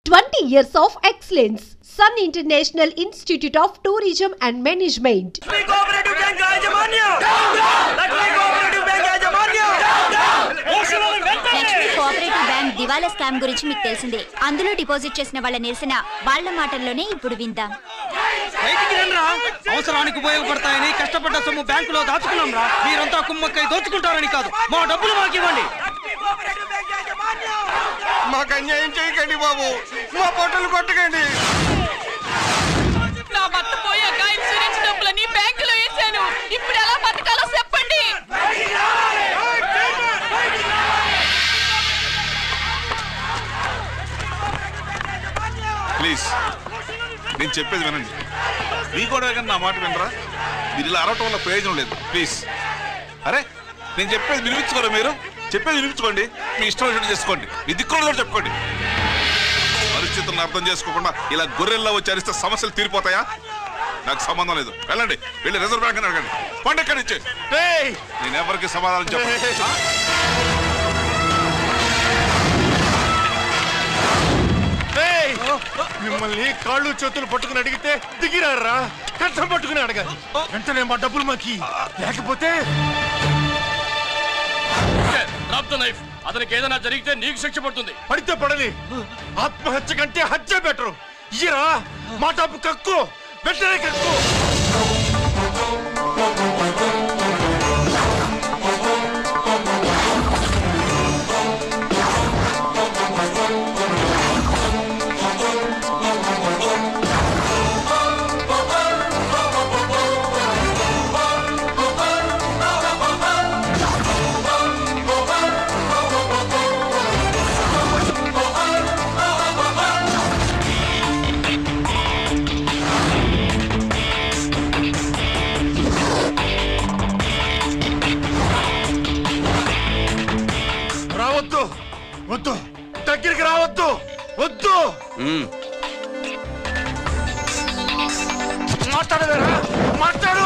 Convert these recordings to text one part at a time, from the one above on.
20 years of excellence. Sun International Institute of Tourism and Management. Cooperative Bank Yajamanya. Lakshmi Cooperative Bank Yajamanya. Lakshmi cooperative bank దివాలా scam గురించి మీకు తెలిసిందే. అందులో deposit చేసిన వాళ్ళ నిరసన వాళ్ళ మాటల్లోనే ఇప్పుడు విందాం. అవసరానికి ఉపయోగపడతాయని కష్టపడ్డ సొమ్ము బ్యాంకులో దాచుకున్నాం రా. మీరంతా కుమ్మక్కై దోచుకుంటారని కాదు, మా డబ్బులు మాకు ఇవ్వండి. మాకు అన్యాయం చేయకండి బాబు, మా పొట్టలు కొట్టకండి. నా భర్త పోయాక ఇన్సూరెన్స్ డబ్బులని బ్యాంకులో వేసాను. ఇప్పుడు ఎలా బతకాలో చెప్పండి. ప్లీజ్ నేను చెప్పేది వినండి. మీ కూడా నా మాట వినరా? మీరు ఇలా అరవటం వల్ల ప్రయోజనం లేదు. ప్లీజ్ అరే నేను చెప్పేది వినిపించుకోరా? మీరు చెప్పేది వినిపించుకోండి, మీ ఇష్టం వచ్చినట్టు చేసుకోండి, మీ దిక్కులో చెప్పుకోండి. పరిస్థితులను అర్థం చేసుకోకుండా ఇలా గొర్రెల్లో వచ్చి అరిస్తే సమస్యలు తీరిపోతాయా? నాకు సంబంధం లేదు. వెళ్ళండి, వెళ్ళి రిజర్వ్ బ్యాంక్ అని అడగండి. పండు ఎక్కడి నుంచి నేను ఎవరికి సమాధానం చెప్పను. మిమ్మల్ని కాళ్ళు చేతులు పట్టుకుని అడిగితే దిగిరారా? కష్టం పట్టుకుని అడగాలి. వెంటనే మా డబ్బులు మాకి, లేకపోతే అతనికి ఏదైనా జరిగితే నీకు శిక్ష పడుతుంది. పడితే పడని, ఆత్మహత్య కంటే హత్య బెటరు. ఇయ్యరా మా డబ్బు, కక్కు, వెంటనే కక్కు. వద్దు, దగ్గరికి రావద్దు, వద్దు. మాట్లాడవేరా? మాట్లాడు.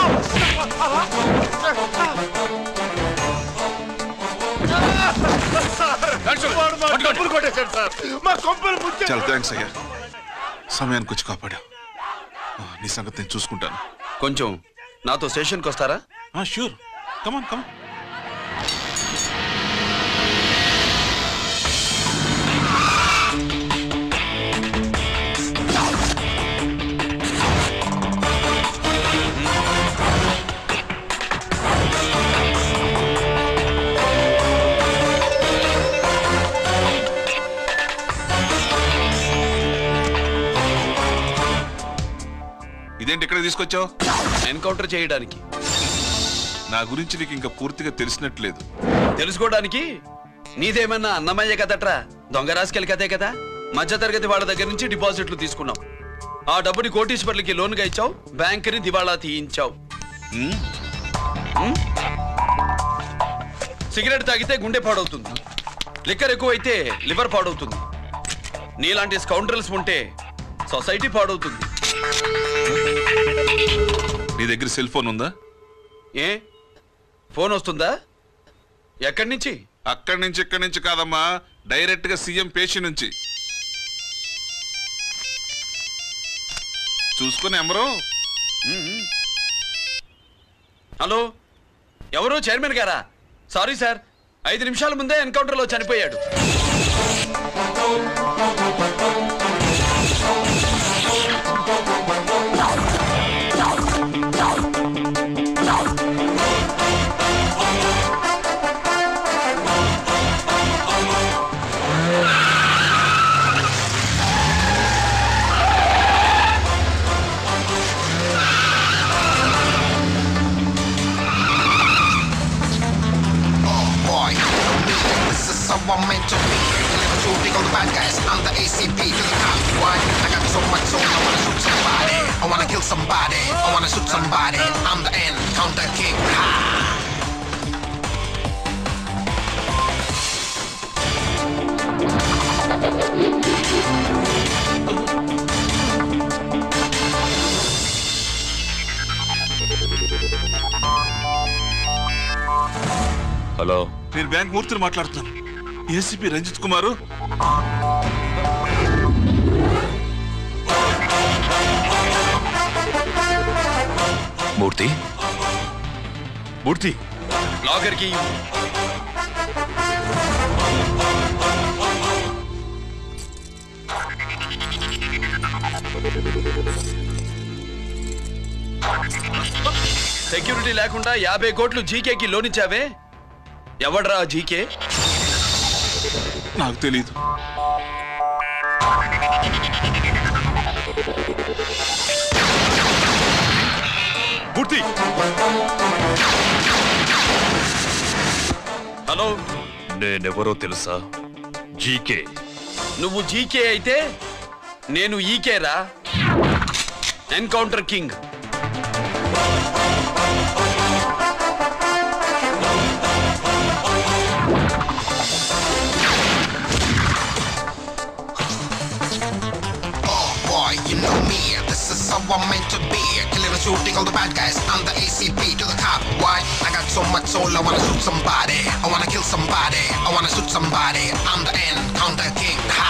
డబ్బులు కొట్టేశాడు సార్, మా కొంపలు ముచ్చాడు. చాలా థ్యాంక్స్ అయ్యా, సమయానికి వచ్చి కాపాడా. నీ సంగతి నేను చూసుకుంటాను. కొంచెం నాతో స్టేషన్కి వస్తారా? షూర్, కమాన్ కమాన్. ఇదేంటి ఇక్కడ తీసుకొచ్చావు? ఎన్కౌంటర్ చేయడానికి. నా గురించి నీకు ఇంకా పూర్తిగా తెలిసినట్లేదు. తెలుసుకోవడానికి నీదేమన్నా అన్నమయ్య కదట్రా, దొంగ రాసుకెళ్ళి కదే కదా. మధ్యతరగతి వాళ్ళ దగ్గర నుంచి డిపాజిట్లు తీసుకున్నావు. ఆ డబ్బుని కోటీశ్వర్లకి లోన్గా ఇచ్చావు, బ్యాంకుని దివాళా తీయించావు. సిగరెట్ తాగితే గుండె పాడవుతుంది, లిక్కర్ ఎక్కువైతే లివర్ పాడవుతుంది. నీలాంటి స్కౌండ్రల్స్ ఉంటే సొసైటీ పాడవుతుంది. నీ దగ్గర సెల్ ఫోన్ ఉందా? ఏ ఫోన్ వస్తుందా? ఎక్కడి నుంచి? అక్కడి నుంచి ఇక్కడి నుంచి కాదమ్మా, డైరెక్ట్ గా సీఎం పేషి నుంచి. చూసుకుని ఎవరు? హలో, ఎవరు? చైర్మన్ గారా? సారీ సార్, 5 నిమిషాల ముందే ఎన్కౌంటర్ లో చనిపోయాడు. I'm meant to be. Deliver to big all the bad guys. I'm the ACP to the top. Why? I got so much soul. I wanna shoot somebody. I wanna kill somebody. I wanna shoot somebody. I'm the end. Counter kick. Hello, నేను bank మూర్తిని మాట్లాడుతున్నాను. ACP Ranjith కుమారు. మూర్తి మూర్తి locker కి security లేకుండా 50 కోట్లు జీకేకి loan ఇచ్చావే, ఎవడ్రా GK? నాకు తెలీదు. మూర్తి hello, నేనెవరో తెలుసా? జీకే. నువ్వు జీకే అయితే నేను ఈకేరా, encounter king. You know me, this is how I'm meant to be. Killing and shooting all the bad guys. I'm the ACP to the cop. Why? I got so much soul, I wanna shoot somebody. I wanna kill somebody. I wanna shoot somebody. I'm the encounter king. Ha!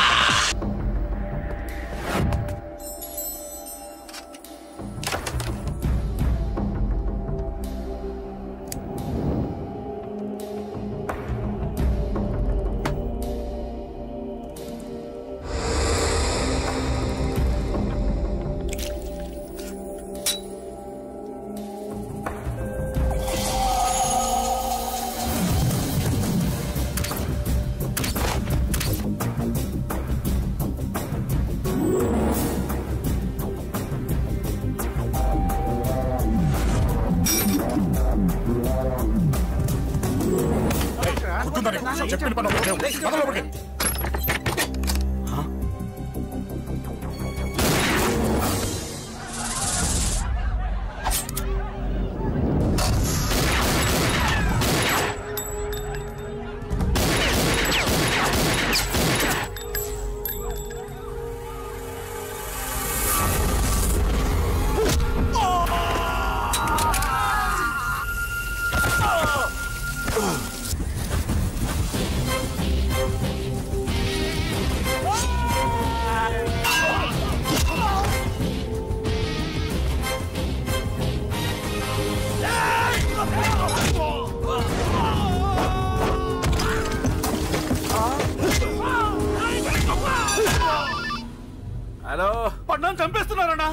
Hello, పడ్డాను చంపేస్తున్నారన్నా.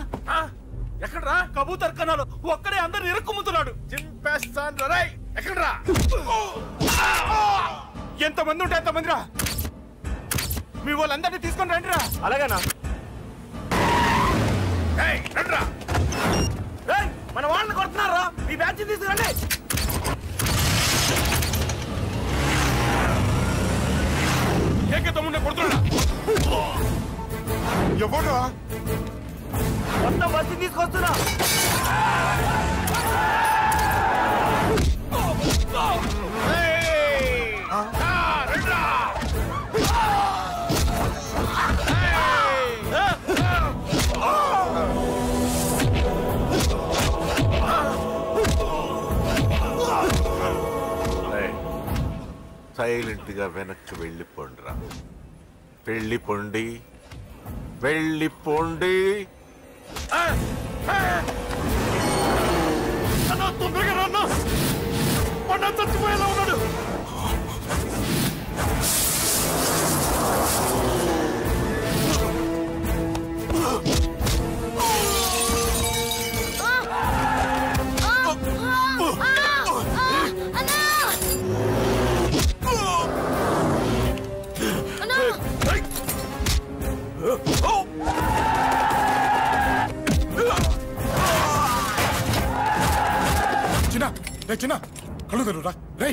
ఎక్కడ్రా కబూతర్ కన్నాలు? ఒక్కడే అందరు ఇరుక్కుముతున్నాడు. చింపేస్తాను రై. ఎక్కడ్రా? ఎంతమంది ఉంటే ఎంతమంది రా. మీ వాళ్ళందరినీ తీసుకొని రండిరా. అలాగేనా? రండిరా. మన వాళ్ళని కొడుతున్నారా? మీ బ్యాచ్ తీసుకురండి. ఏకతమ్ముండే కొడుతున్నా. ఎవరు మొత్తం బస్సు తీసుకొస్తున్నా. సైలెంట్ గా వెనక్కి వెళ్ళిపోండిరా. వెళ్ళిపోండి, వెళ్ళిపోండి. తొందరగా రా. పండు చచ్చిపోయేలా ఉన్నాడు. చిన్న కళ్ళు తెరురా. రే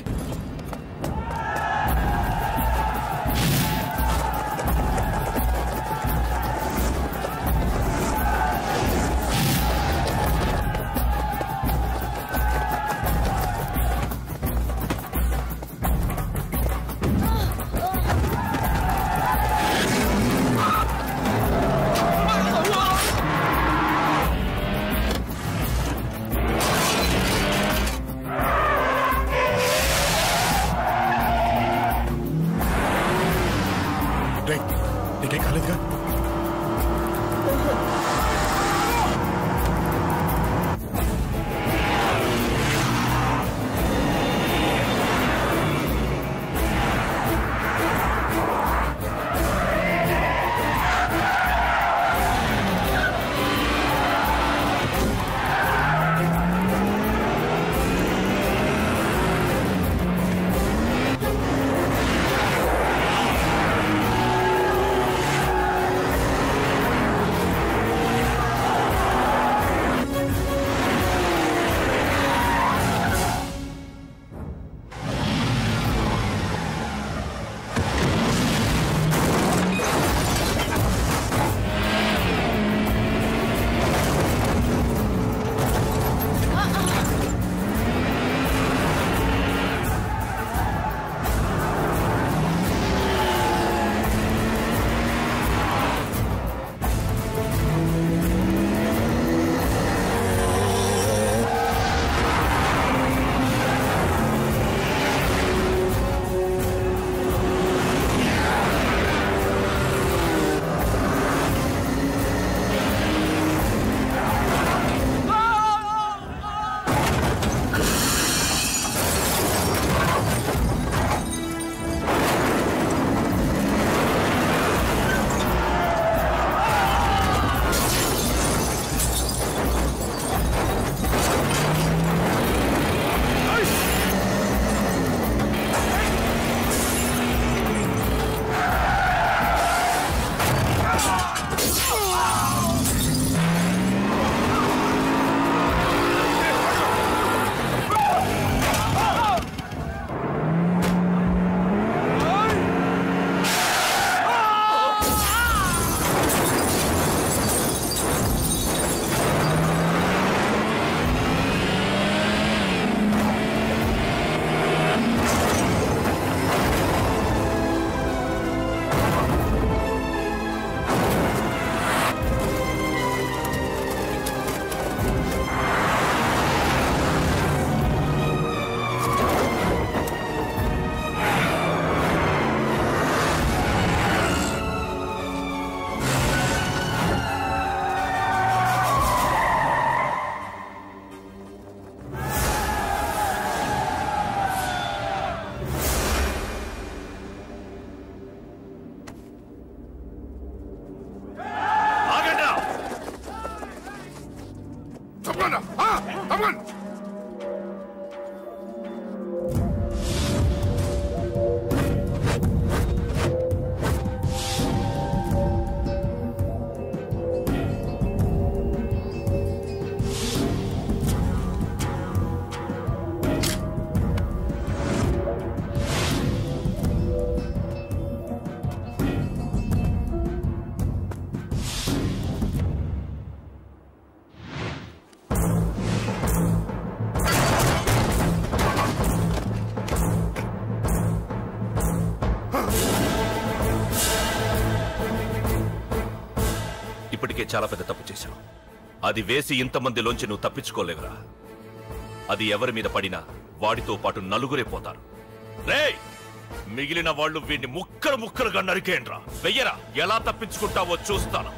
కమాన్. ఇప్పటికే చాలా పెద్ద తప్పు చేశావు. అది వేసి ఇంతమందిలోంచి నువ్వు తప్పించుకోలేవురా. అది ఎవరి మీద పడినా వాడితో పాటు నలుగురే పోతారు. రేయ్, మిగిలిన వాళ్ళు వీడిని ముక్కలు ముక్కలుగా నరికేయండ్రా. వెయ్యరా, ఎలా తప్పించుకుంటావో చూస్తాను.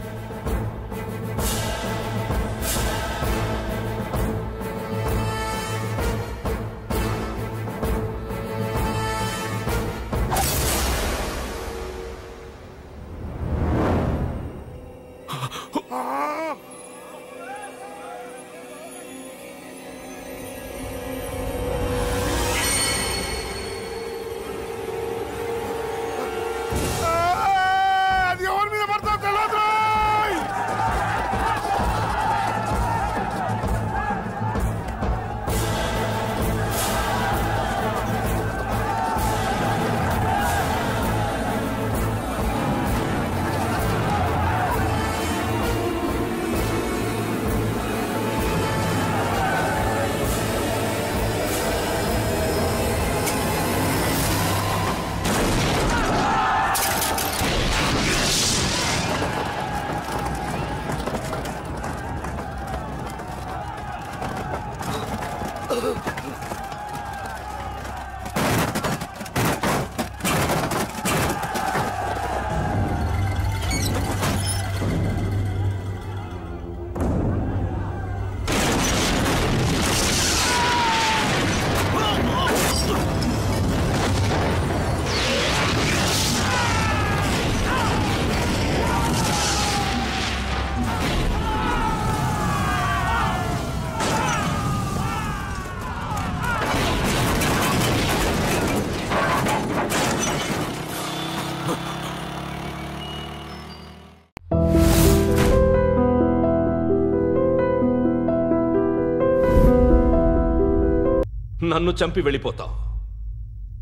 నన్ను చంపి వెళ్ళిపోతావు,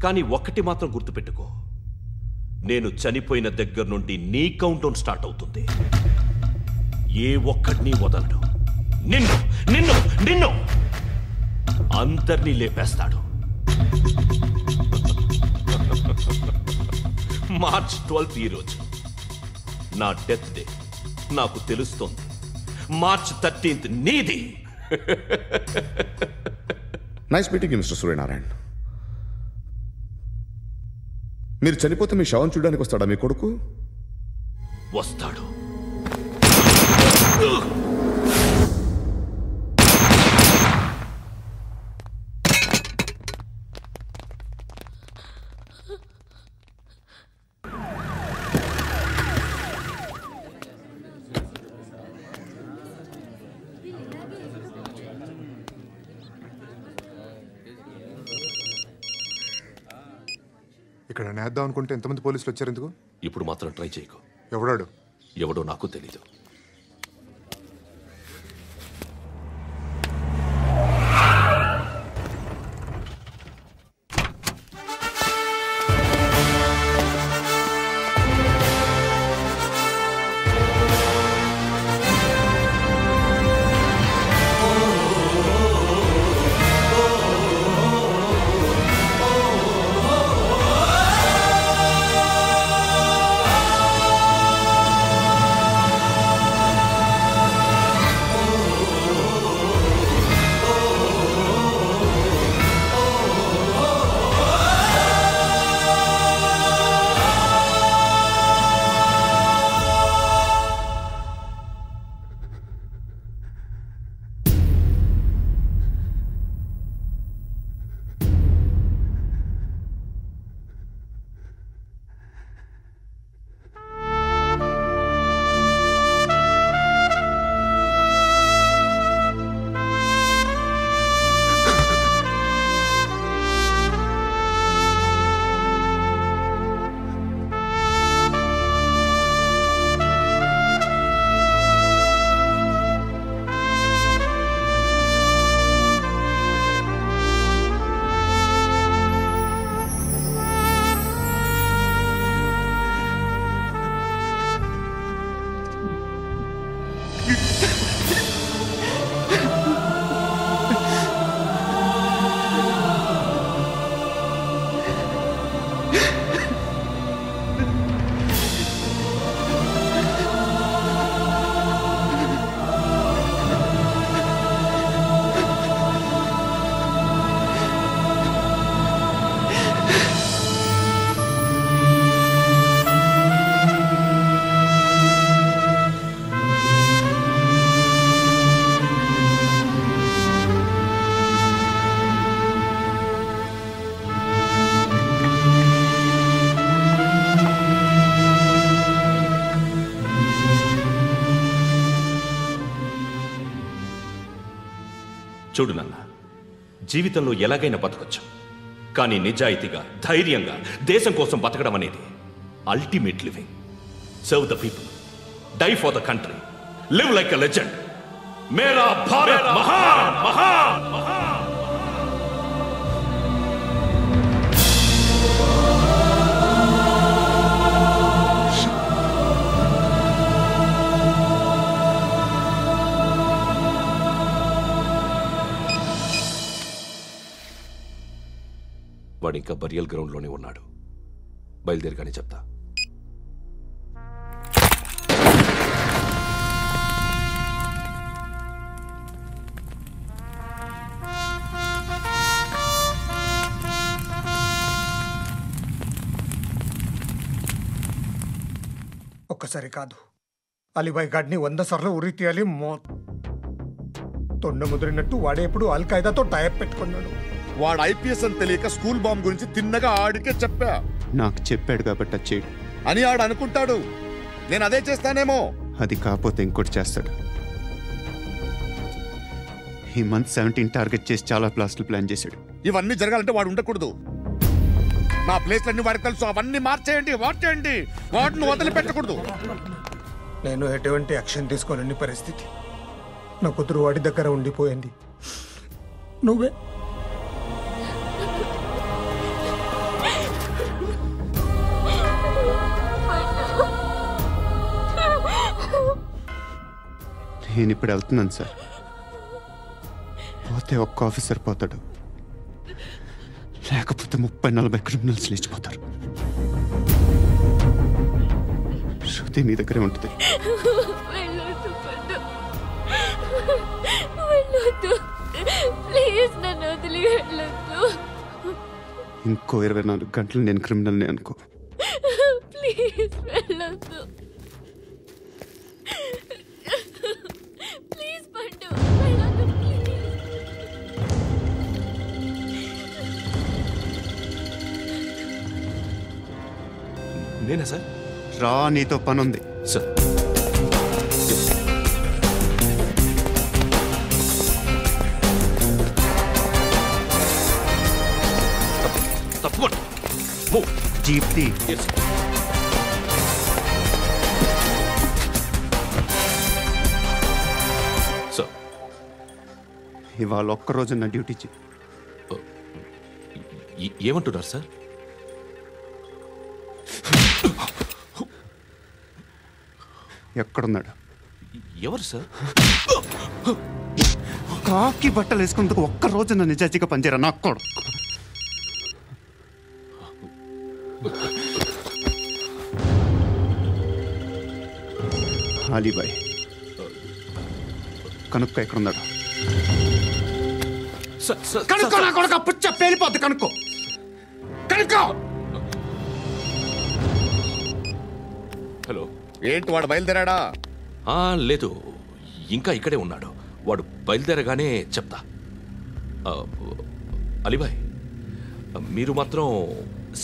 కానీ ఒక్కటి మాత్రం గుర్తుపెట్టుకో, నేను చనిపోయిన దగ్గర నుండి నీ కౌంటౌన్ స్టార్ట్ అవుతుంది. ఏ ఒక్కడిని వదలడు. నిన్ను నిన్ను నిన్ను అందరినీ లేపేస్తాడు. మార్చ్ 12 ఈ రోజు నా డెత్ డే. నాకు తెలుస్తోంది మార్చ్ 13 నీది. Nice meeting mister Suryanarayan. మీరు చనిపోతే మీ శవం చూడడానికి వస్తాడా మీ కొడుకు? వస్తాడు. ఇక్కడ నేద్దాం అనుకుంటే ఎంతమంది పోలీసులు వచ్చారు ఎందుకు? ఇప్పుడు మాత్రం ట్రై చేయకు. ఎవడాడు? ఎవడో నాకు తెలీదు. చూడు నాన్న, జీవితంలో ఎలాగైనా బతకొచ్చు, కానీ నిజాయితీగా ధైర్యంగా దేశం కోసం బతకడం అనేది ultimate living. Serve the people, die for the country, live like a legend. మేరా భారత్ మహాన్ మహాన్ మహాన్. వాడు ఇంకా బరియల్ గ్రౌండ్లోనే ఉన్నాడు. బయలుదేరగానే చెప్తా. ఒక్కసారి కాదు, అలీబాయ్ గాడిని 100 సార్లు ఉరి తీయాలి. తొండ ముదిరినట్టు వాడే ఎప్పుడు అల్ ఖైదాతో టైప్ పెట్టుకున్నాడు. వాడు ఐపీఎస్ అని తెలియక స్కూల్ బాంబ్ గురించి తిన్నగా ఆడికే చెప్పా. నాకు చెప్పాడు కాబట్టి చేయడు అని ఆడు అనుకుంటాడు. నేను అదే చేస్తానేమో. అది కాకపోతే ఇంకోటి చేస్తాడు. ఈ మంత్ 17 టార్గెట్ చేసి చాలా ప్లాస్టులు ప్లాన్ చేశాడు. ఇవన్నీ జరగాలంటే వాడు ఉండకూడదు. నా ప్లేస్లన్నీ వాడికి తెలుసు. అవన్నీ మార్చేయండి, మార్చేయండి. వాటిని వదిలిపెట్టకూడదు. నేను ఎటువంటి యాక్షన్ తీసుకోలేని పరిస్థితి. నా కూతురు వాడి దగ్గర ఉండిపోయింది. నువ్వే నేను ఇప్పుడు వెళ్తున్నాను సార్. పోతే ఒక్క ఆఫీసర్ పోతాడు, లేకపోతే 30-40 క్రిమినల్స్ లేచిపోతారు. శృతి నీ దగ్గరే ఉంటుంది. ఇంకో 24 గంటలు నేను క్రిమినల్ని అనుకో. ప్లీజ్ వెళ్ళొద్దు. ప్లీజ్ పండు వెళ్ళొద్దు. నేనా సార్? రా, నీతో పని ఉంది సార్. తప్పకుండా జీప్తి. సార్, ఇవాళ ఒక్కరోజు నా డ్యూటీ ఏమంటున్నారు సార్? ఎక్కడున్నాడు? ఎవరు సార్? కాకి బట్టలు వేసుకున్నందుకు ఒక్కరోజు నా నిజాజీగా పనిచేయరా నా కొడుకు. అలీబాయ్ కనుక్కో, ఎక్కడున్నాడు? కనుక్కో నా కొడుకు. పుచ్చ పేలిపోద్ది. కనుక్కో, కనుక్కో. హలో, ఏంటి వాడు బయలుదేరాడా? లేదు, ఇంకా ఇక్కడే ఉన్నాడు. వాడు బయలుదేరగానే చెప్తా. అలీబాయ్, మీరు మాత్రం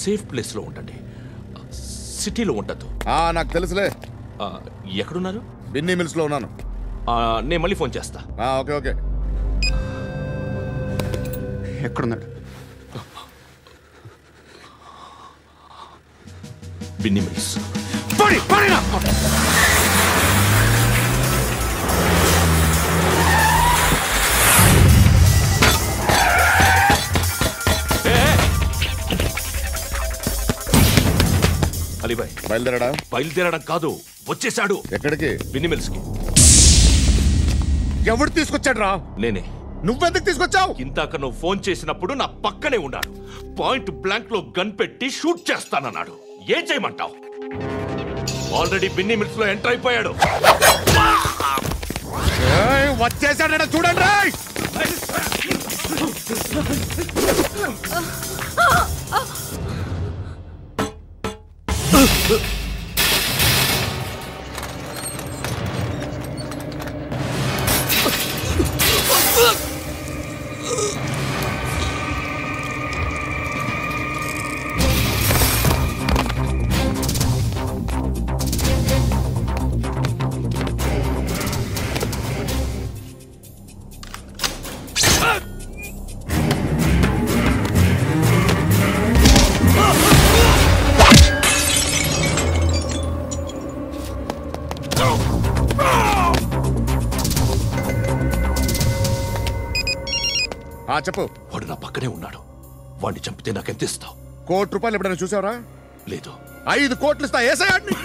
సేఫ్ ప్లేస్లో ఉండండి, సిటీలో ఉండద్దు. నాకు తెలుసులే. ఎక్కడున్నారు? బిన్నీ మిల్స్లో ఉన్నాను. నేను మళ్ళీ ఫోన్ చేస్తా. Okay okay. ఎక్కడున్నాడు? బిన్నీ మిల్స్. అలీబాయ్ బయలుదేరాడా? బయలుదేరడం కాదు, వచ్చేసాడు. ఎక్కడికి? బిన్నీ మిల్స్ కి. ఎవడు తీసుకొచ్చాడు రా? నేనే. నువ్వెందుకు తీసుకొచ్చావు? ఇందాక నువ్వు ఫోన్ చేసినప్పుడు నా పక్కనే ఉన్నాడు. పాయింట్ బ్లాంక్ లో గన్ పెట్టి షూట్ చేస్తానన్నాడు. ఏం చేయమంటావు? ఆల్రెడీ బిన్నీ మిల్స్ లో ఎంటర్ అయిపోయాడు. వచ్చేసాడ చూడండి. చెప్పు. వాడు నా పక్కనే ఉన్నాడు. వాడిని చంపితే నాకెంత ఇస్తావు? ₹1,00,00,000 ఎప్పుడైనా చూసావరా? లేదు. 5 కోట్లు ఇస్తా. ఏసయాడిని.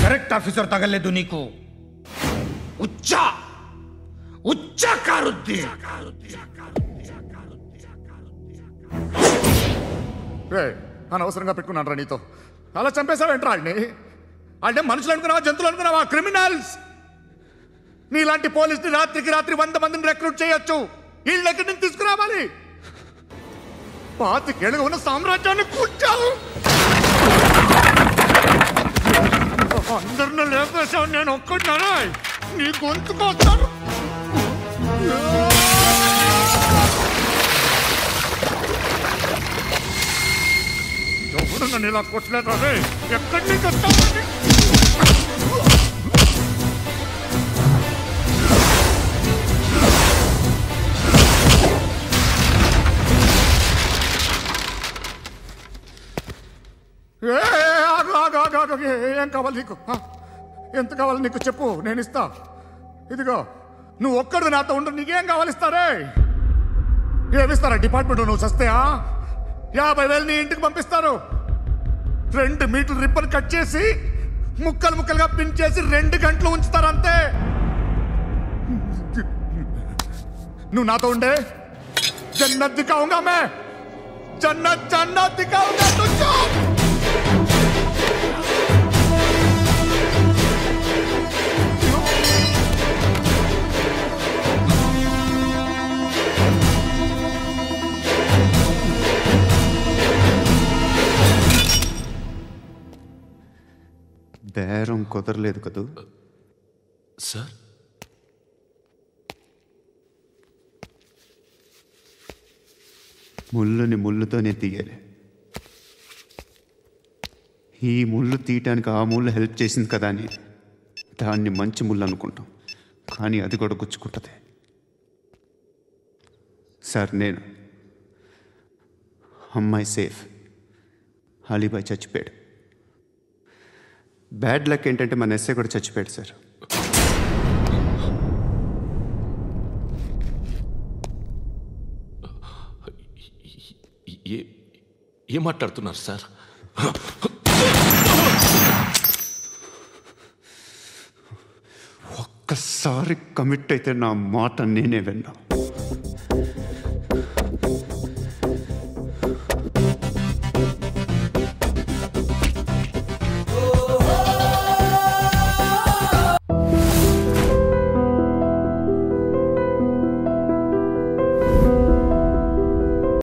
కరెక్ట్ ఆఫీసర్ తగలేదు నీకు. ఉచ్చా కారుద్ది. అనవసరంగా పెట్టుకున్నాను రా నీతో. అలా చంపేశావేంట్రా వాళ్ళని? అంటే మనుషులు అనుకున్నావా, జంతువులు అనుకున్నావా? క్రిమినల్స్. నీలాంటి పోలీసుని రాత్రికి రాత్రి 100 మందిని రిక్రూట్ చేయొచ్చు. వీళ్ళ దగ్గర నుంచి తీసుకురావాలి. 25 ఏళ్ళుగా ఉన్న సామ్రాజ్యాన్ని కూర్చావు. అందరిని లేపేశావు, నేను ఒక్కడినారా? నీ గొంతుకొస్తాను. ఎవరు నన్ను ఇలా కొట్టలేదా? ఎక్కడి నుంచి వస్తావు? ఏం కావాలి నీకు? ఎంత కావాలి నీకు చెప్పు, నేను ఇస్తా. ఇదిగో నువ్వు ఒక్కడు నాతో ఉండు. నీకేం కావాలి ఇస్తారే? ఏమిస్తారా డిపార్ట్మెంట్? నువ్వు చస్తేయా 50,000 నీ ఇంటికి పంపిస్తారు. 2 మీటర్లు రిబ్బన్ కట్ చేసి ముక్కలు ముక్కలుగా పిన్ చేసి 2 గంటలు ఉంచుతారు అంతే. నువ్వు నాతో ఉండే జన్నత్ దిఖాऊंगा मैं. जन्नत दिखाऊंगा तुझको. బేరం కుదరలేదు కదూ సార్? ముళ్ళుని ముళ్ళుతోనే తీయాలి. ఈ ముళ్ళు తీయటానికి ఆ ముళ్ళు హెల్ప్ చేసింది కదా అని దాన్ని మంచి ముళ్ళు అనుకుంటాం, కానీ అది కూడా గుచ్చుకుంటుంది. సార్, నేను అమ్మాయి సేఫ్, అలీబాయ్ చచ్చిపోయాడు. బ్యాడ్ లక్ ఏంటంటే మన ఎస్ఐ కూడా చచ్చిపోయాడు సార్. ఏం మాట్లాడుతున్నారు సార్? ఒక్కసారి కమిట్ అయితే నా మాట నేనే విన్నా.